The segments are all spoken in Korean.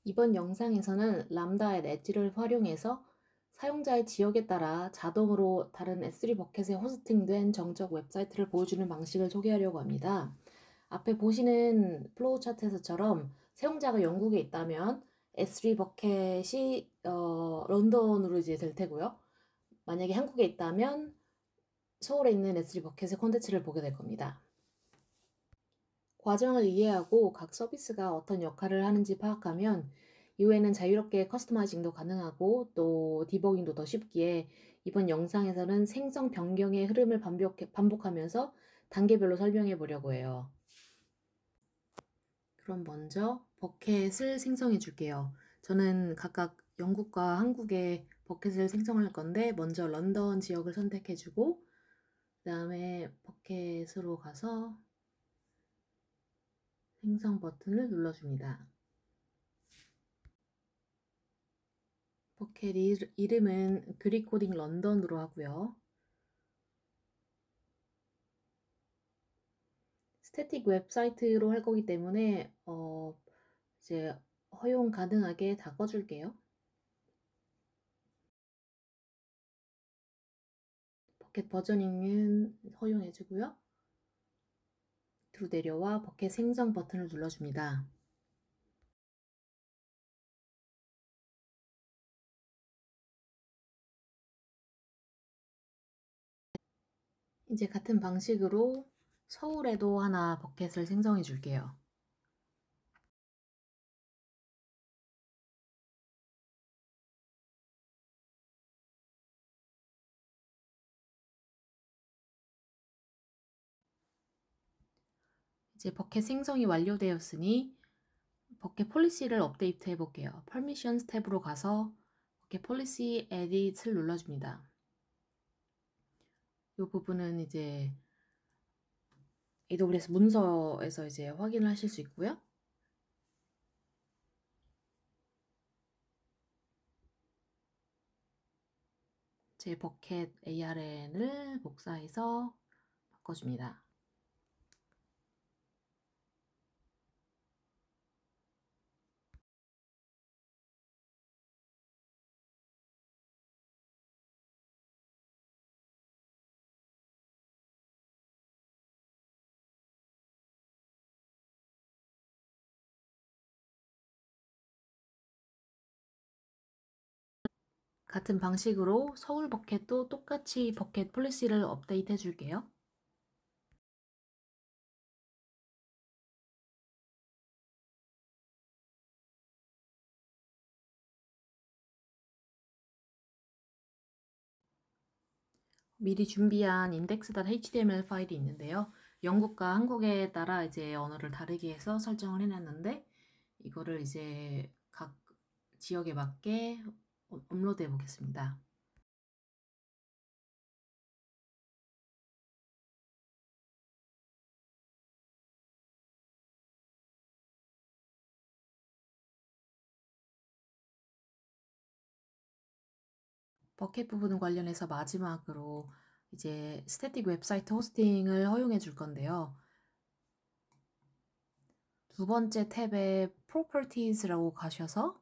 이번 영상에서는 람다의 엣지를 활용해서 사용자의 지역에 따라 자동으로 다른 S3 버켓에 호스팅된 정적 웹사이트를 보여주는 방식을 소개하려고 합니다. 앞에 보시는 플로우 차트에서처럼 사용자가 영국에 있다면 S3 버켓이 런던으로 이제 될 테고요. 만약에 한국에 있다면 서울에 있는 S3 버켓의 콘텐츠를 보게 될 겁니다. 과정을 이해하고 각 서비스가 어떤 역할을 하는지 파악하면 이후에는 자유롭게 커스터마이징도 가능하고 또 디버깅도 더 쉽기에 이번 영상에서는 생성 변경의 흐름을 반복하면서 단계별로 설명해 보려고 해요. 그럼 먼저 버켓을 생성해 줄게요. 저는 각각 영국과 한국의 버켓을 생성할 건데 먼저 런던 지역을 선택해 주고 그 다음에 버켓으로 가서 생성 버튼을 눌러줍니다. 버켓 이름은 그리코딩 런던으로 하고요. 스태틱 웹사이트로 할 거기 때문에 이제 허용 가능하게 다 꺼줄게요. 버켓 버저닝은 허용해주고요. 밑으로 내려와 버켓 생성 버튼을 눌러줍니다. 이제 같은 방식으로 서울에도 하나 버켓을 생성해 줄게요. 이제 버켓 생성이 완료되었으니 버켓 폴리시를 업데이트 해볼게요. Permissions 탭으로 가서 버켓 폴리시 Edit을 눌러줍니다. 이 부분은 이제 AWS 문서에서 이제 확인을 하실 수 있고요. 제 버켓 ARN을 복사해서 바꿔줍니다. 같은 방식으로 서울 버켓도 똑같이 버켓 폴리시를 업데이트 해줄게요. 미리 준비한 index.html 파일이 있는데요. 영국과 한국에 따라 이제 언어를 다르게 해서 설정을 해놨는데 이거를 이제 각 지역에 맞게 업로드 해보겠습니다. 버켓 부분 관련해서 마지막으로 이제 스태틱 웹사이트 호스팅을 허용해 줄 건데요. 두 번째 탭에 Properties라고 가셔서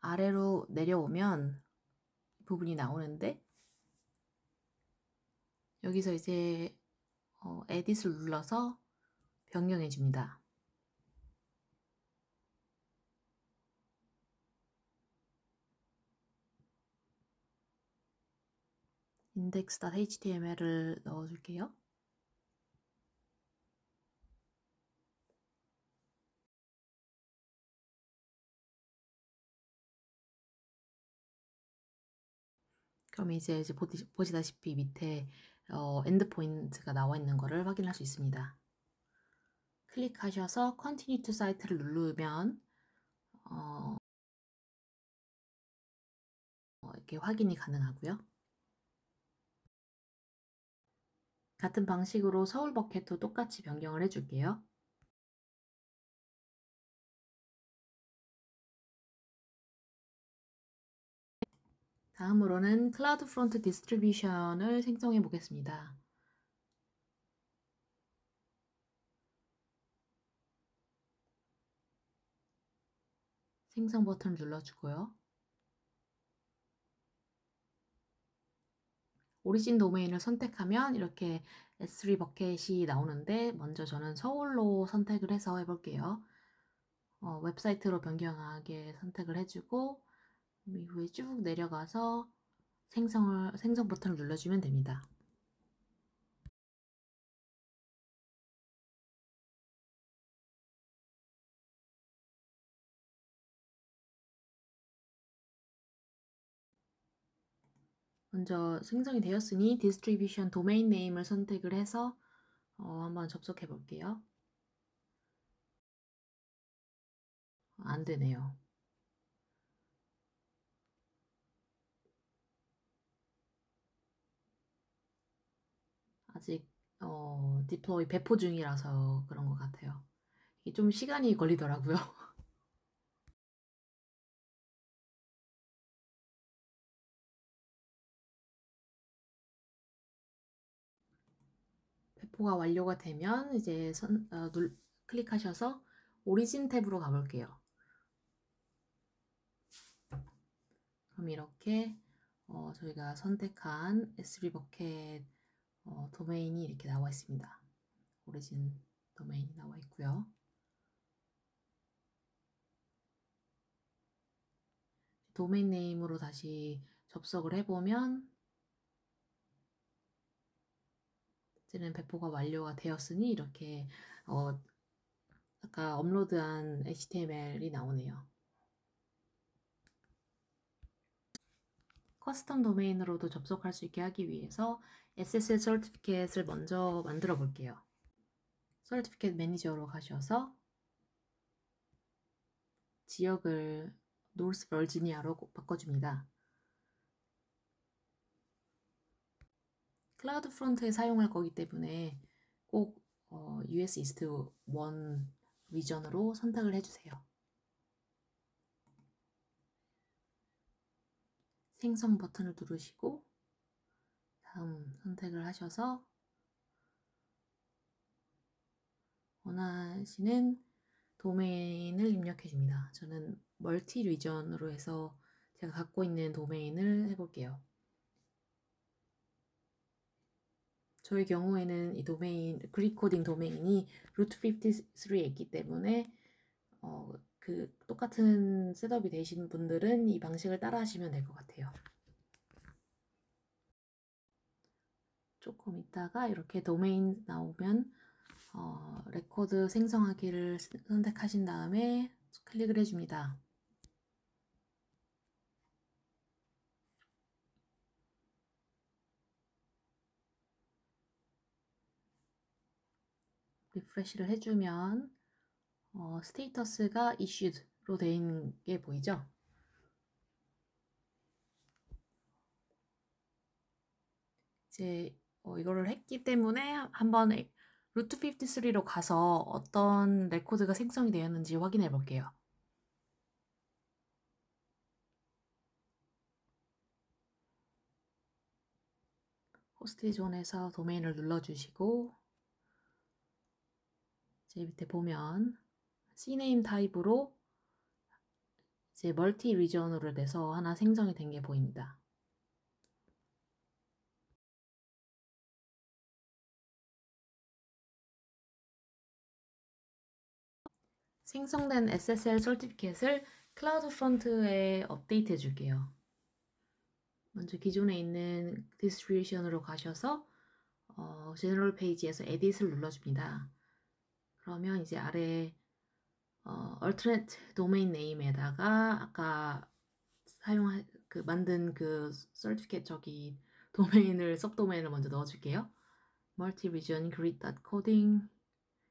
아래로 내려오면 부분이 나오는데 여기서 이제 Edit을 눌러서 변경해 줍니다. index.html을 넣어줄게요. 그럼 이제 보시다시피 밑에 엔드포인트가 나와 있는 것을 확인할 수 있습니다. 클릭하셔서 Continue to Site를 누르면 이렇게 확인이 가능하고요. 같은 방식으로 서울 버켓도 똑같이 변경을 해줄게요. 다음으로는 클라우드 프론트 디스트리뷰션을 생성해 보겠습니다. 생성 버튼을 눌러주고요. 오리진 도메인을 선택하면 이렇게 S3 버켓이 나오는데, 먼저 저는 서울로 선택을 해서 해볼게요. 웹사이트로 변경하게 선택을 해주고, 이후에 쭉 내려가서 생성 버튼을 눌러주면 됩니다. 먼저 생성이 되었으니 디스트리뷰션 도메인 네임을 선택을 해서 한번 접속해 볼게요. 안 되네요. 아직 디플로이 배포 중이라서 그런 것 같아요. 이게 좀 시간이 걸리더라고요. 배포가 완료가 되면 이제 클릭하셔서 오리진 탭으로 가볼게요. 그럼 이렇게 저희가 선택한 S3 버켓 도메인이 이렇게 나와 있습니다. 오리진 도메인이 나와 있고요. 도메인 네임으로 다시 접속을 해보면 이제는 배포가 완료가 되었으니 이렇게 아까 업로드한 HTML이 나오네요. 커스텀 도메인으로도 접속할 수 있게 하기 위해서 SSL 서티피켓을 먼저 만들어 볼게요. 서티피켓 매니저로 가셔서 지역을 노스 버지니아로 바꿔줍니다. 클라우드 프론트에 사용할 거기 때문에 꼭 US 이스트 1 리전으로 선택을 해주세요. 생성 버튼을 누르시고 다음 선택을 하셔서 원하시는 도메인을 입력해 줍니다. 저는 멀티 리전으로 해서 제가 갖고 있는 도메인을 해볼게요. 저의 경우에는 이 도메인, 그리코딩 도메인이 루트 53에 있기 때문에 그 똑같은 셋업이 되신 분들은 이 방식을 따라 하시면 될 것 같아요. 조금 있다가 이렇게 도메인 나오면 레코드 생성하기를 선택하신 다음에 클릭을 해줍니다. 리프레시를 해주면 스테이터스가 issued로 되어 있는 게 보이죠? 이제 이거를 했기 때문에 한번 루트 53로 가서 어떤 레코드가 생성이 되었는지 확인해 볼게요. 호스트 존에서 도메인을 눌러주시고 이제 밑에 보면 CNAME 타입으로 이제 멀티 리전으로 돼서 하나 생성이 된 게 보입니다. 생성된 SSL 서티피켓을 클라우드 프론트에 업데이트 해줄게요. 먼저 기존에 있는 디스트리뷰션으로 가셔서 제너럴 페이지에서 에딧을 눌러줍니다. 그러면 이제 아래 alternate domain name에다가 아까 만든 그 certificate 도메인을 sub도메인을 먼저 넣어줄게요. multi-region grid.coding,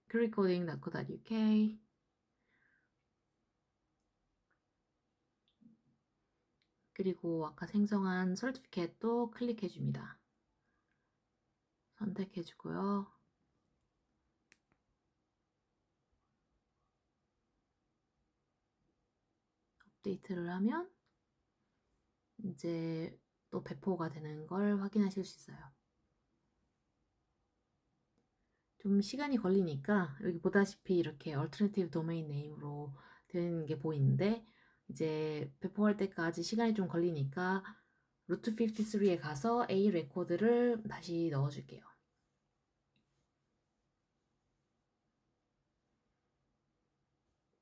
gridcoding.co.uk 그리고 아까 생성한 certificate도 클릭해줍니다. 선택해주고요. 업데이트를 하면 이제 또 배포가 되는 걸 확인하실 수 있어요. 좀 시간이 걸리니까 여기 보다시피 이렇게 alternative domain name으로 되는 게 보이는데 이제 배포할 때까지 시간이 좀 걸리니까 루트 53에 가서 A 레코드를 다시 넣어줄게요.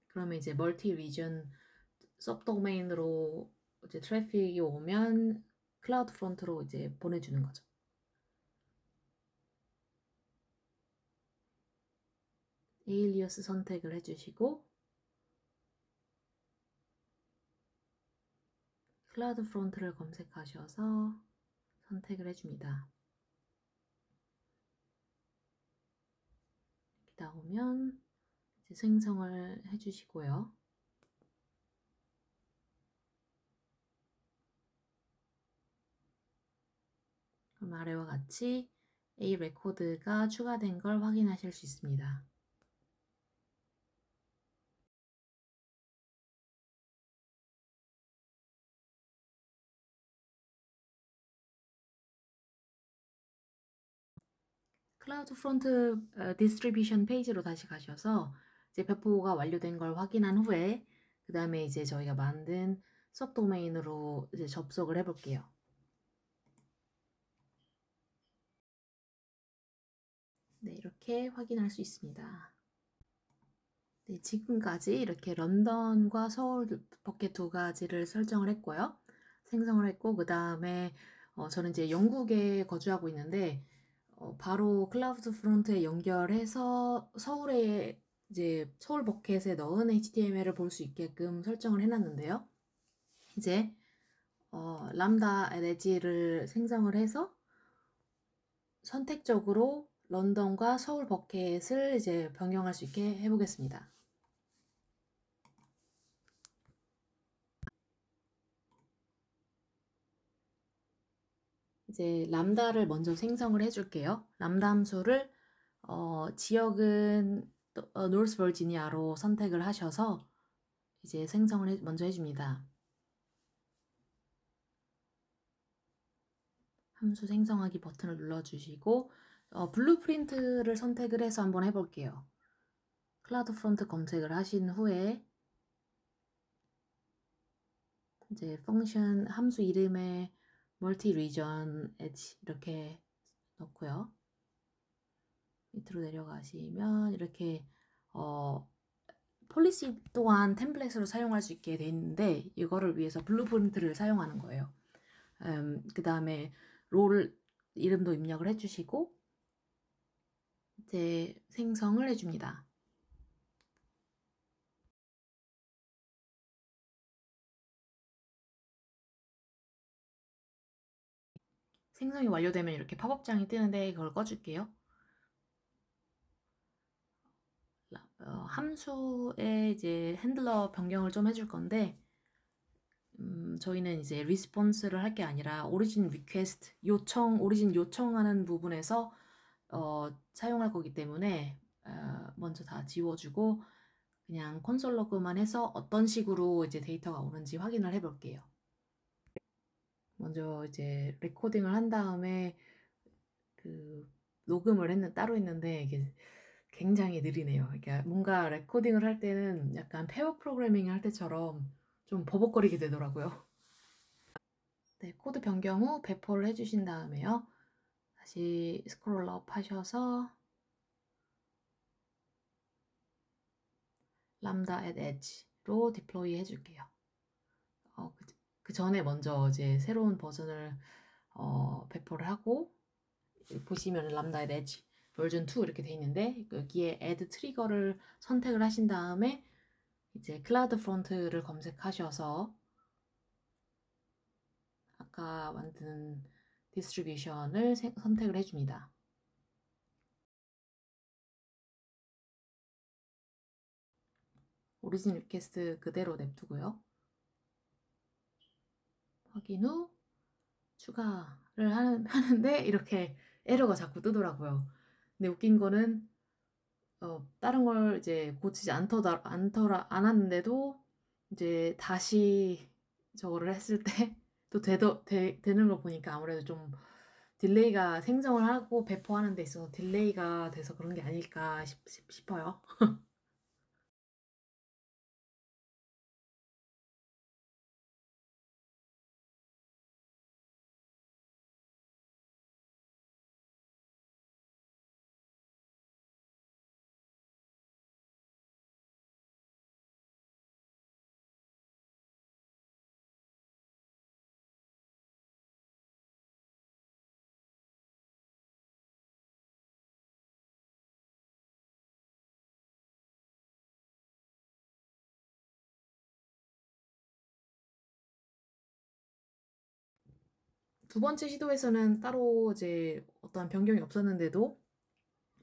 그러면 이제 멀티 리전 서브도메인으로 이제 트래픽이 오면 클라우드 프론트로 이제 보내주는 거죠. 에일리어스 선택을 해주시고 클라우드 프론트를 검색하셔서 선택을 해줍니다. 이렇게 나오면 이제 생성을 해주시고요. 그럼 아래와 같이 A 레코드가 추가된 걸 확인하실 수 있습니다. 클라우드 프론트 디스트리뷰션 페이지로 다시 가셔서 이제 배포가 완료된 걸 확인한 후에 그 다음에 이제 저희가 만든 서브도메인으로 이제 접속을 해볼게요. 네, 이렇게 확인할 수 있습니다. 네, 지금까지 이렇게 런던과 서울 버켓 두 가지를 설정을 했고요. 생성을 했고 그 다음에 저는 이제 영국에 거주하고 있는데 바로 클라우드 프론트에 연결해서 서울에 이제 서울 버켓에 넣은 HTML을 볼 수 있게끔 설정을 해놨는데요. 이제 람다 엣지를 생성을 해서 선택적으로 런던과 서울 버켓을 이제 변경할 수 있게 해보겠습니다. 이제 람다를 먼저 생성을 해줄게요. 람다 함수를 지역은 노스 버지니아로 선택을 하셔서 이제 생성을 먼저 해줍니다. 함수 생성하기 버튼을 눌러주시고 블루프린트를 선택을 해서 한번 해볼게요. 클라우드 프론트 검색을 하신 후에 이제 펑션 함수 이름에 멀티 리전 엣지 이렇게 넣고요. 밑으로 내려가시면 이렇게 폴리시 또한 템플릿으로 사용할 수 있게 돼 있는데 이거를 위해서 블루프린트를 사용하는 거예요. 그 다음에 롤 이름도 입력을 해주시고 이제 생성을 해줍니다. 생성이 완료되면 이렇게 팝업장이 뜨는데 그걸 꺼줄게요. 함수에 이제 핸들러 변경을 좀 해줄 건데 저희는 이제 리스폰스를 할 게 아니라 오리진 리퀘스트 요청 오리진 요청하는 부분에서 사용할 거기 때문에 먼저 다 지워주고 그냥 콘솔 로그만 해서 어떤 식으로 이제 데이터가 오는지 확인을 해볼게요. 먼저 이제 레코딩을 한 다음에 그 녹음을 따로 했는데 이게 굉장히 느리네요. 그러니까 뭔가 레코딩을 할 때는 약간 페어 프로그래밍 할 때처럼 좀 버벅거리게 되더라고요. 네, 코드 변경 후 배포를 해주신 다음에요. 다시 스크롤업 하셔서 람다 at edge로 디플로이 해줄게요. 그 전에 먼저 이제 새로운 버전을 배포를 하고 보시면 람다 at edge 버전 2 이렇게 돼 있는데 여기에 add 트리거를 선택을 하신 다음에 이제 클라우드 프론트를 검색하셔서 아까 만든 디스트리뷰션을 선택을 해줍니다. 오리진 리퀘스트 그대로 냅두고요. 확인 후 추가를 하는데 이렇게 에러가 자꾸 뜨더라고요. 근데 웃긴 거는 다른 걸 이제 고치지 않았는데도 이제 다시 저거를 했을 때 또 되는 걸 보니까 아무래도 좀 딜레이가 생성을 하고 배포하는 데 있어서 딜레이가 돼서 그런 게 아닐까 싶어요. 두 번째 시도에서는 따로 이제 어떤 변경이 없었는데도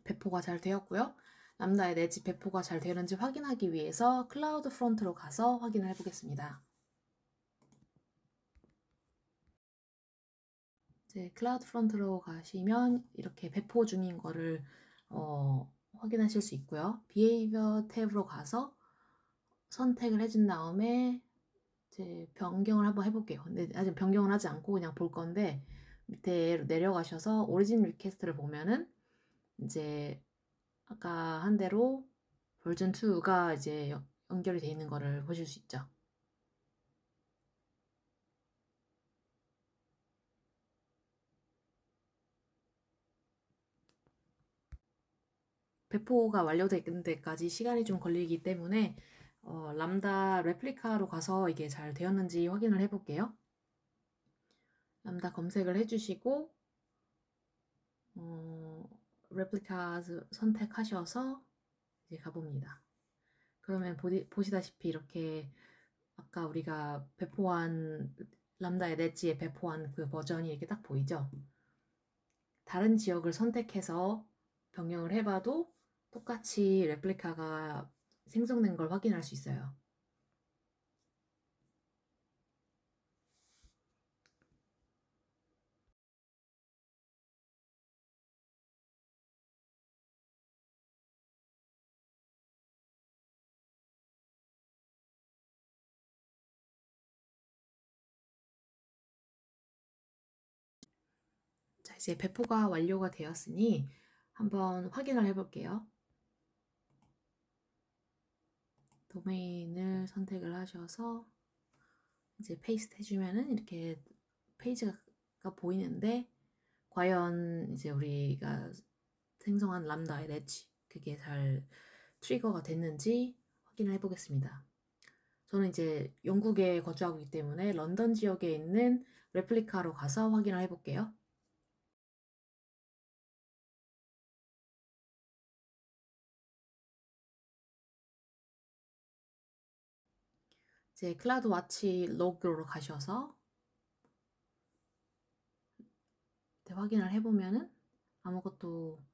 배포가 잘 되었고요. 람다의 내지 배포가 잘 되는지 확인하기 위해서 클라우드 프론트로 가서 확인을 해보겠습니다. 이제 클라우드 프론트로 가시면 이렇게 배포 중인 거를 확인하실 수 있고요. Behavior 탭으로 가서 선택을 해준 다음에 이제 변경을 한번 해볼게요. 근데 아직 변경을 하지 않고 그냥 볼 건데 밑에 내려가셔서 오리진 리퀘스트를 보면은 이제 아까 한 대로 버전 2가 이제 연결이 되어 있는 거를 보실 수 있죠. 배포가 완료되는 데까지 시간이 좀 걸리기 때문에 람다 레플리카로 가서 이게 잘 되었는지 확인을 해볼게요. 람다 검색을 해주시고 레플리카 선택하셔서 이제 가봅니다. 그러면 보시다시피 이렇게 아까 우리가 배포한 람다의 넷지에 배포한 그 버전이 이렇게 딱 보이죠? 다른 지역을 선택해서 변경을 해봐도 똑같이 레플리카가 생성된 걸 확인할 수 있어요. 자, 이제 배포가 완료가 되었으니 한번 확인을 해볼게요. 도메인을 선택을 하셔서 이제 페이스트 해주면은 이렇게 페이지가 보이는데 과연 이제 우리가 생성한 람다의 렛치 그게 잘 트리거가 됐는지 확인을 해보겠습니다. 저는 이제 영국에 거주하고 있기 때문에 런던 지역에 있는 레플리카로 가서 확인을 해볼게요. 이제 클라우드 와치 로그로 가셔서 확인을 해보면은 아무것도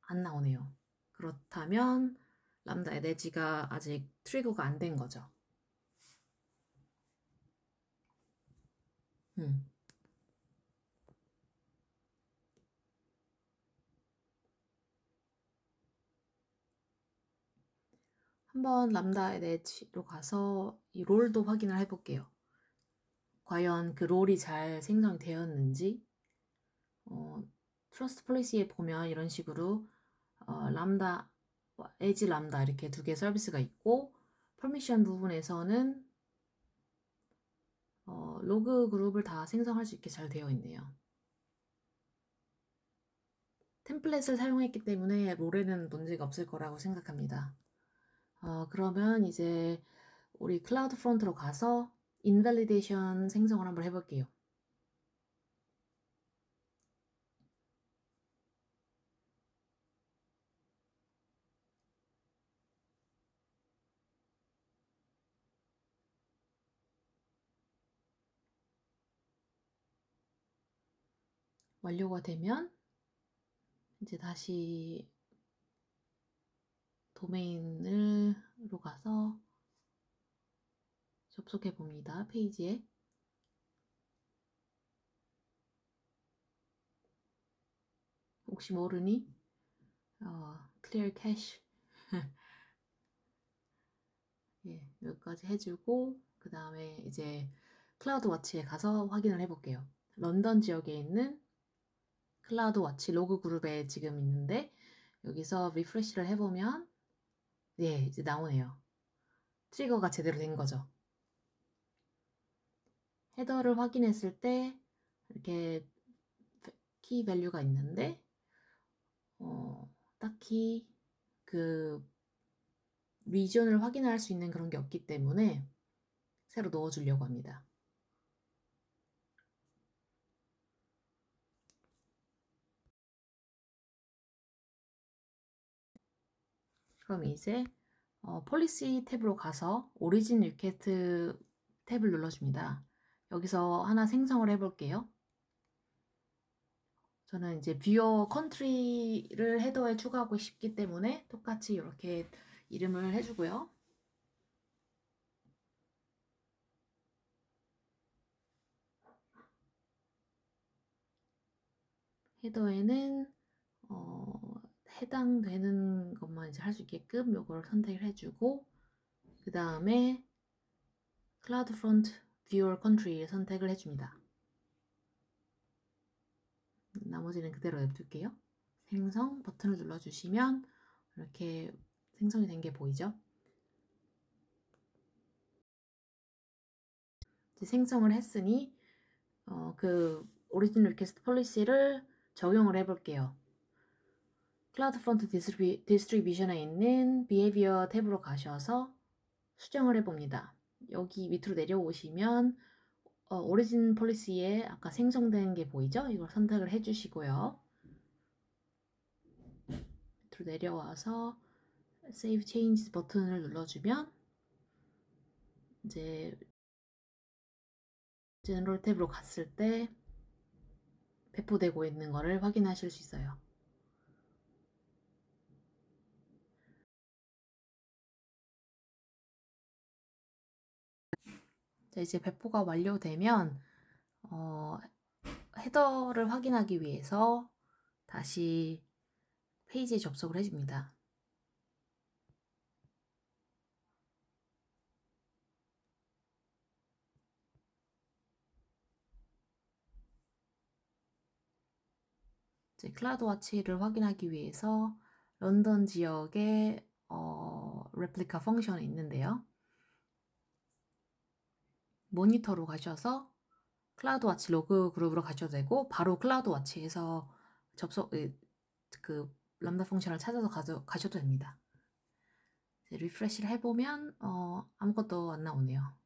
안 나오네요. 그렇다면 람다 에너지가 아직 트리거가 안 된 거죠. 한번 람다 에너지로 가서 이 롤도 확인을 해볼게요. 과연 그 롤이 잘 생성이 되었는지 트러스트 폴리시에 보면 이런 식으로 람다, 에지 람다 이렇게 두 개 서비스가 있고 퍼미션 부분에서는 로그 그룹을 다 생성할 수 있게 잘 되어 있네요. 템플릿을 사용했기 때문에 롤에는 문제가 없을 거라고 생각합니다. 그러면 이제 우리 클라우드 프론트로 가서 인밸리데이션 생성을 한번 해볼게요. 완료가 되면 이제 다시 도메인으로 가서 접속해 봅니다. 페이지에. 혹시 모르니 clear cache 예, 여기까지 해주고 그 다음에 이제 클라우드 워치에 가서 확인을 해볼게요. 런던 지역에 있는 클라우드 워치 로그 그룹에 지금 있는데 여기서 리프레시를 해보면 예, 이제 나오네요. 트리거가 제대로 된 거죠. 헤더를 확인했을 때 이렇게 키 밸류가 있는데 딱히 그 리전을 확인할 수 있는 그런 게 없기 때문에 새로 넣어주려고 합니다. 그럼 이제 폴리시 탭으로 가서 오리진 리퀘스트 탭을 눌러줍니다. 여기서 하나 생성을 해볼게요. 저는 이제 뷰어 컨트리를 헤더에 추가하고 싶기 때문에 똑같이 이렇게 이름을 해주고요. 헤더에는 해당되는 것만 이제 할 수 있게끔 요걸 선택을 해주고, 그 다음에 CloudFront Viewer Country를 선택을 해줍니다. 나머지는 그대로 냅둘게요. 생성 버튼을 눌러주시면 이렇게 생성이 된 게 보이죠? 이제 생성을 했으니 그 오리지널 리퀘스트 폴리시를 적용을 해볼게요. 클라우드프론트 디스트리뷰션에 있는 비헤비어 탭으로 가셔서 수정을 해봅니다. 여기 밑으로 내려오시면 오리진 폴리시에 아까 생성된 게 보이죠? 이걸 선택을 해주시고요. 밑으로 내려와서 Save Changes 버튼을 눌러주면 이제 제너럴 탭으로 갔을 때 배포되고 있는 거를 확인하실 수 있어요. 자, 이제 배포가 완료되면 헤더를 확인하기 위해서 다시 페이지에 접속을 해줍니다. 이제 클라우드 와치를 확인하기 위해서 런던 지역에 레플리카 펑션이 있는데요. 모니터로 가셔서 클라우드 와치 로그 그룹으로 가셔도 되고 바로 클라우드 와치에서 그 람다 펑션을 찾아서 가셔도 됩니다. 리프레시를 해보면 아무것도 안 나오네요.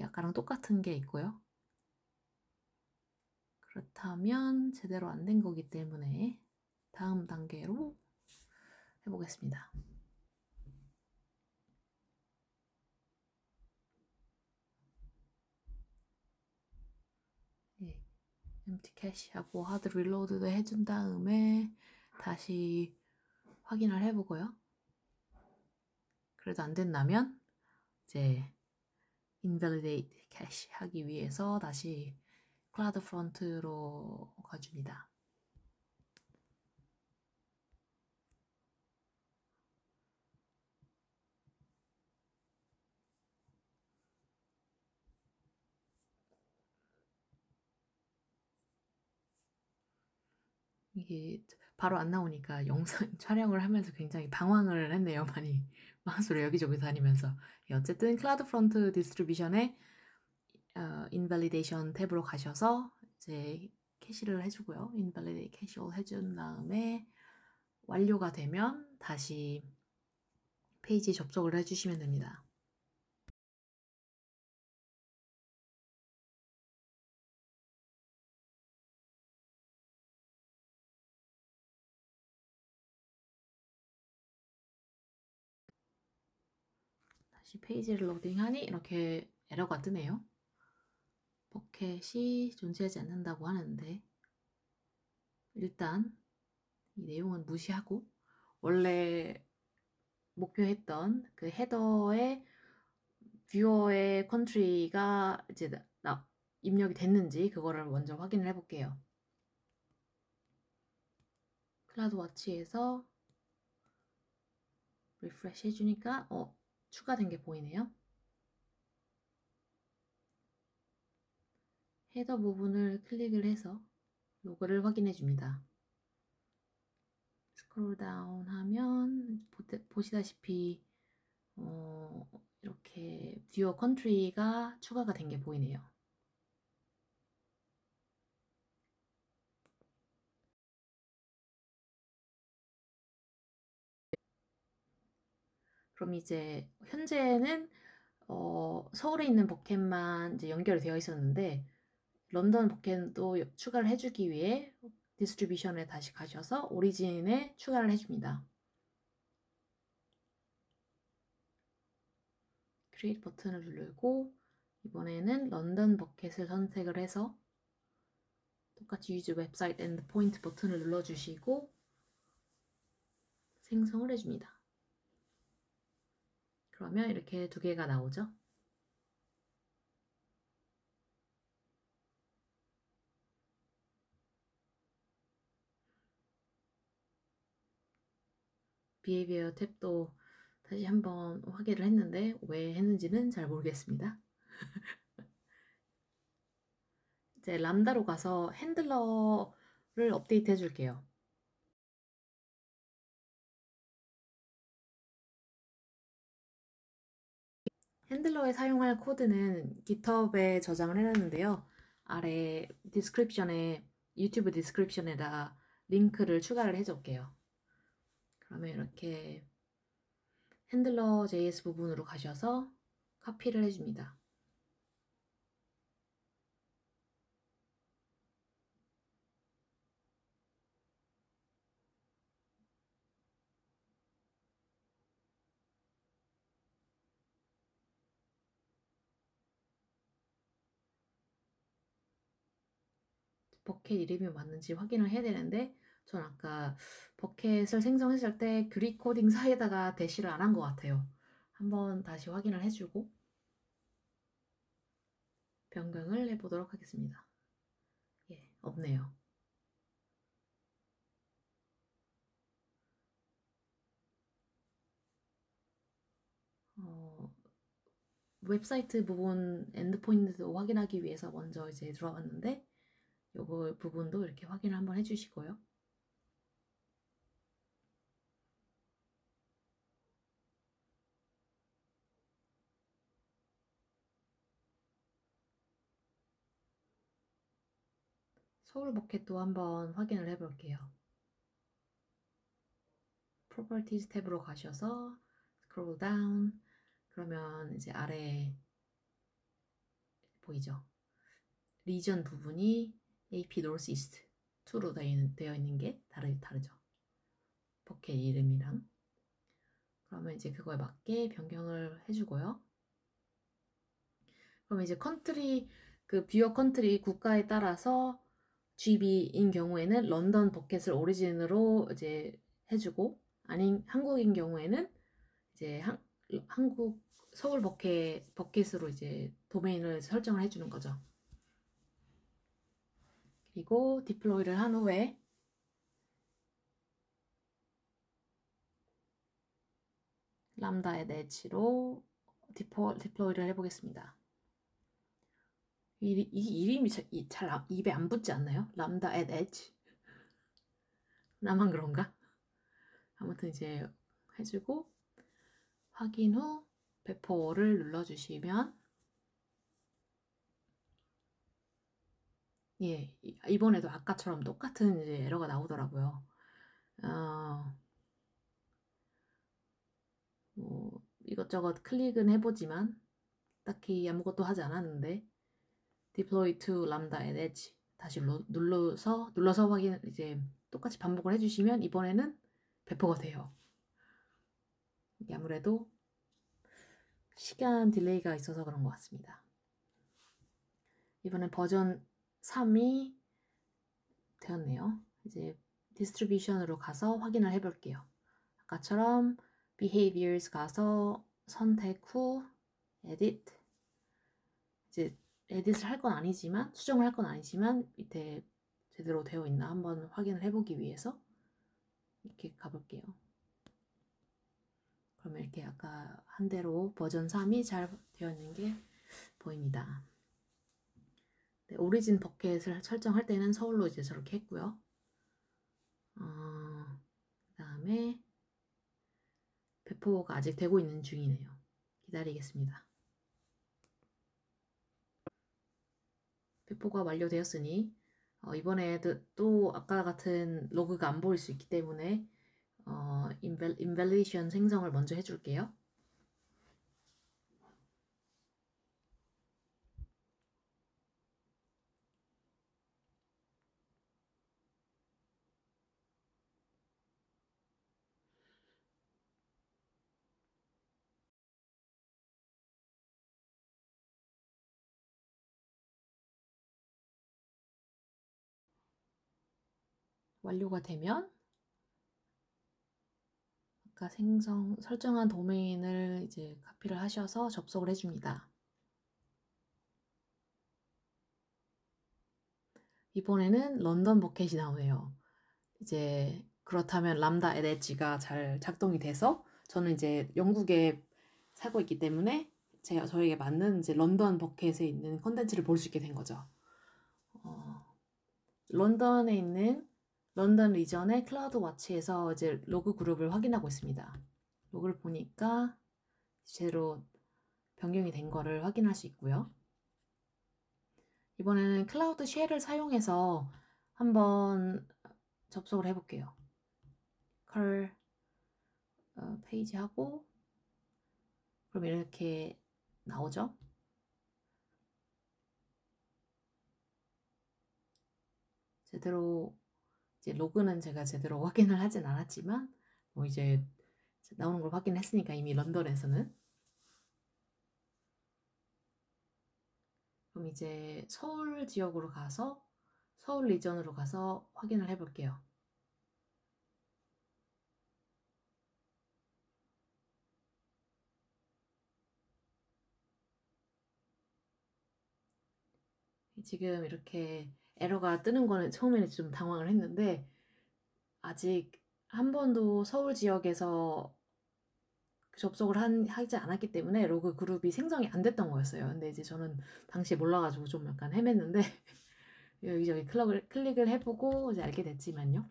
아까랑 똑같은 게 있고요. 그렇다면 제대로 안 된 거기 때문에 다음 단계로 해보겠습니다. 예, empty cache하고 하드 릴로드도 해준 다음에 다시 확인을 해보고요. 그래도 안 된다면 이제 invalidate cache 하기 위해서 다시 클라우드 프론트로 가줍니다. 이게 바로 안 나오니까 영상 촬영을 하면서 굉장히 방황을 했네요. 많이 마우스로 여기저기 다니면서. 어쨌든 클라우드 프론트 디스트리뷰션에 invalidation 탭으로 가셔서 이제 캐시를 해주고요. invalidate 캐시를 해준 다음에 완료가 되면 다시 페이지에 접속을 해주시면 됩니다. 다시 페이지를 로딩하니 이렇게 에러가 뜨네요. 버켓이 존재하지 않는다고 하는데 일단 이 내용은 무시하고 원래 목표했던 그 헤더의 뷰어의 컨트리가 이제 입력이 됐는지 그거를 먼저 확인을 해볼게요. 클라우드 와치에서 리프레시 해주니까 추가된 게 보이네요. 헤더 부분을 클릭을 해서 요거를 확인해 줍니다. 스크롤 다운 하면 보시다시피 이렇게 뷰어 컨트리가 추가가 된 게 보이네요. 그럼 이제 현재는 서울에 있는 버켓만 이제 연결이 되어 있었는데 런던 버켓도 추가를 해주기 위해 디스트리뷰션에 다시 가셔서 오리진에 추가를 해줍니다. 크리에이트 버튼을 누르고 이번에는 런던 버켓을 선택을 해서 똑같이 use 웹사이트 엔드포인트 버튼을 눌러주시고 생성을 해줍니다. 그러면 이렇게 두 개가 나오죠. 비헤이비어 탭도 다시 한번 확인을 했는데 왜 했는지는 잘 모르겠습니다. 이제 람다로 가서 핸들러를 업데이트 해줄게요. 핸들러에 사용할 코드는 GitHub에 저장을 해놨는데요. 아래 디스크립션에 유튜브 디스크립션에다 링크를 추가를 해줄게요. 그러면 이렇게 핸들러 JS 부분으로 가셔서 카피를 해줍니다. 버켓 이름이 맞는지 확인을 해야 되는데 전 아까 버켓을 생성했을 때 그릭 코딩 사이에다가 대시를 안 한 것 같아요. 한번 다시 확인을 해주고 변경을 해보도록 하겠습니다. 예, 없네요. 웹사이트 부분 엔드포인트도 확인하기 위해서 먼저 이제 들어왔는데 요거 부분도 이렇게 확인을 한번 해주시고요. 서울 버켓도 한번 확인을 해볼게요. Properties 탭으로 가셔서 scroll down 그러면 이제 아래 보이죠? 리전 부분이 AP Northeast 2로 되어 있는 게 다르죠. 버켓 이름이랑. 그러면 이제 그거에 맞게 변경을 해주고요. 그러면 이제 컨트리, 그 뷰어 컨트리 국가에 따라서 GB인 경우에는 런던 버켓을 오리진으로 이제 해주고, 아닌 한국인 경우에는 이제 한국 서울 버켓으로 이제 도메인을 설정을 해주는 거죠. 그리고 디플로이를 한 후에 람다의 엣지로 디플로이를 해보겠습니다. 이 이름이 잘 입에 안 붙지 않나요? 람다 at edge. 나만 그런가? 아무튼 이제 해주고 확인 후 배포를 눌러주시면 예, 이번에도 아까처럼 똑같은 이제 에러가 나오더라고요. 뭐 이것저것 클릭은 해보지만 딱히 아무것도 하지 않았는데 deploy to lambda at edge 다시 눌러서 확인 이제 똑같이 반복을 해주시면 이번에는 배포가 돼요. 이게 아무래도 시간 딜레이가 있어서 그런 것 같습니다. 이번엔 버전 3이 되었네요. 이제 디스트리뷰션으로 가서 확인을 해볼게요. 아까처럼 behaviors 가서 선택 후 edit 이제 에딧을 할 건 아니지만 수정을 할 건 아니지만 밑에 제대로 되어 있나 한번 확인을 해보기 위해서 이렇게 가볼게요. 그러면 이렇게 아까 한 대로 버전 3이 잘 되어 있는 게 보입니다. 네, 오리진 버켓을 설정할 때는 서울로 이제 저렇게 했고요. 그 다음에 배포가 아직 되고 있는 중이네요. 기다리겠습니다. 배포가 완료되었으니 이번에도 또 아까 같은 로그가 안 보일 수 있기 때문에 invalidation 생성을 먼저 해줄게요. 완료가 되면 아까 설정한 도메인을 이제 카피를 하셔서 접속을 해줍니다. 이번에는 런던 버켓이 나오네요. 이제 그렇다면 람다 엣지가 잘 작동이 돼서 저는 이제 영국에 살고 있기 때문에 저에게 맞는 이제 런던 버켓에 있는 컨텐츠를 볼 수 있게 된 거죠. 런던에 있는 런던 리전의 클라우드 워치에서 이제 로그 그룹을 확인하고 있습니다. 로그를 보니까 제대로 변경이 된 거를 확인할 수 있고요. 이번에는 클라우드 쉘을 사용해서 한번 접속을 해볼게요. curl 페이지 하고 그럼 이렇게 나오죠. 제대로 이제 로그는 제가 제대로 확인을 하진 않았지만 뭐 이제 나오는 걸 확인했으니까 이미 런던에서는. 그럼 이제 서울 지역으로 가서 서울 리전으로 가서 확인을 해볼게요. 지금 이렇게 에러가 뜨는 거는 처음에는 좀 당황을 했는데 아직 한 번도 서울 지역에서 접속을 하지 않았기 때문에 로그 그룹이 생성이 안 됐던 거였어요. 근데 이제 저는 당시에 몰라가지고 좀 약간 헤맸는데 여기저기 클릭을 해보고 이제 알게 됐지만요.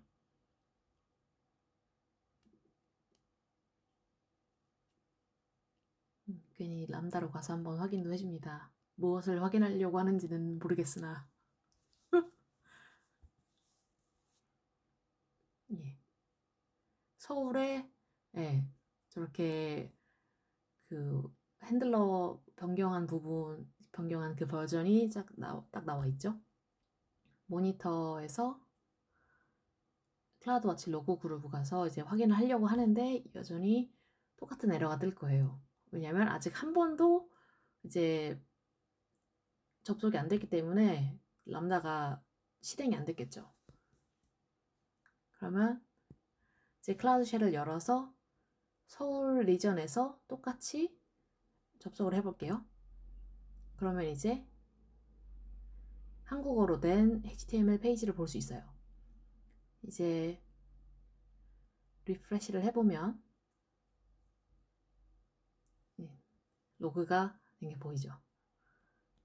괜히 람다로 가서 한번 확인도 해줍니다. 무엇을 확인하려고 하는지는 모르겠으나. 예. 서울에 예, 저렇게 그 핸들러 변경한 그 버전이 딱 나와 있죠. 모니터에서 클라우드 워치 로고 그룹 가서 이제 확인을 하려고 하는데 여전히 똑같은 에러가 뜰 거예요. 왜냐면 아직 한 번도 이제 접속이 안 됐기 때문에 람다가 실행이 안 됐겠죠. 그러면 이제 클라우드 쉘을 열어서 서울 리전에서 똑같이 접속을 해볼게요. 그러면 이제 한국어로 된 HTML 페이지를 볼 수 있어요. 이제 리프레시를 해보면 로그가 이게 보이죠.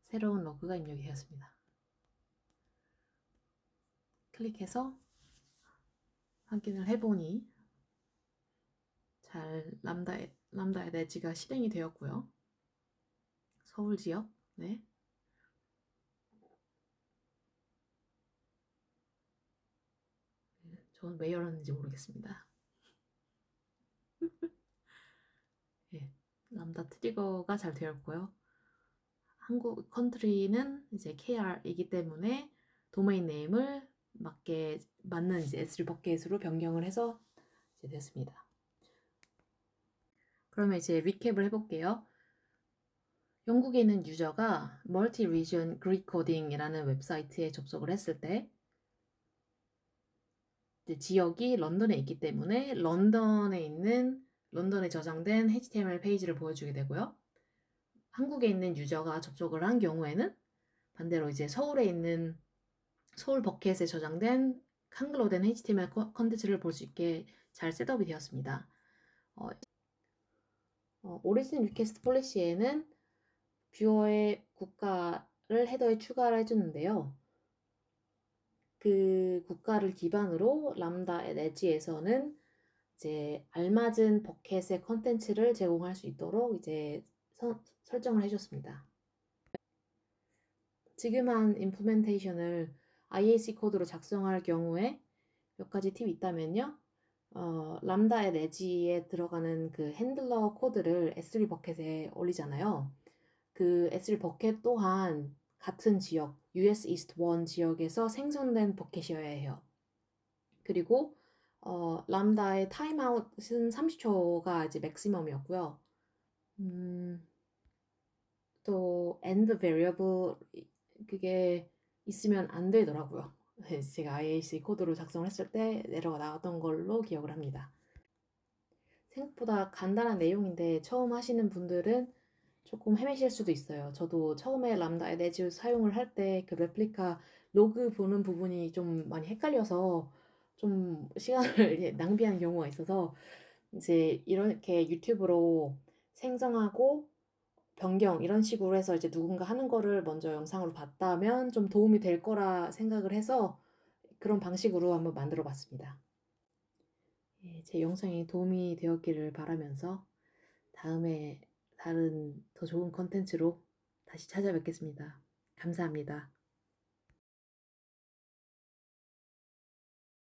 새로운 로그가 입력이 되었습니다. 클릭해서 확인을 해보니 잘 람다 엣지가 실행이 되었고요. 서울 지역, 네. 저는 왜 열었는지 모르겠습니다. 예, 람다 트리거가 잘 되었고요. 한국 컨트리는 이제 KR이기 때문에 도메인 네임을 맞는 이제 S3 버켓으로 변경을 해서 이제 됐습니다. 그러면 이제 리캡을 해볼게요. 영국에 있는 유저가 Multi-Region Greek Coding이라는 웹사이트에 접속을 했을 때 지역이 런던에 있기 때문에 런던에 저장된 HTML 페이지를 보여주게 되고요. 한국에 있는 유저가 접속을 한 경우에는 반대로 이제 서울에 있는 서울 버켓에 저장된 한글로 된 HTML 컨텐츠를 볼 수 있게 잘 셋업이 되었습니다. 오리진 리퀘스트 폴리시에는 뷰어의 국가를 헤더에 추가를 해주는데요. 그 국가를 기반으로 람다 엣지에서는 이제 알맞은 버켓의 컨텐츠를 제공할 수 있도록 이제 설정을 해줬습니다. 지금 한 임플멘테이션을 IAC 코드로 작성할 경우에 몇 가지 팁이 있다면요. 람다 엣지에 들어가는 그 핸들러 코드를 S3 버켓에 올리잖아요. 그 S3 버켓 또한 같은 지역, US East 1 지역에서 생성된 버켓이어야 해요. 그리고 람다의 타임아웃은 30초가 이제 맥시멈이었고요. 또 end variable 그게 있으면 안 되더라고요. 제가 IAC 코드로 작성을 했을 때 에러가 나왔던 걸로 기억을 합니다. 생각보다 간단한 내용인데 처음 하시는 분들은 조금 헤매실 수도 있어요. 저도 처음에 람다 에즈 사용을 할 때 그 레플리카 로그 보는 부분이 좀 많이 헷갈려서 좀 시간을 낭비하는 경우가 있어서 이제 이렇게 유튜브로 생성하고 변경 이런 식으로 해서 이제 누군가 하는 거를 먼저 영상으로 봤다면 좀 도움이 될 거라 생각을 해서 그런 방식으로 한번 만들어 봤습니다. 예, 제 영상이 도움이 되었기를 바라면서 다음에 다른 더 좋은 컨텐츠로 다시 찾아뵙겠습니다. 감사합니다.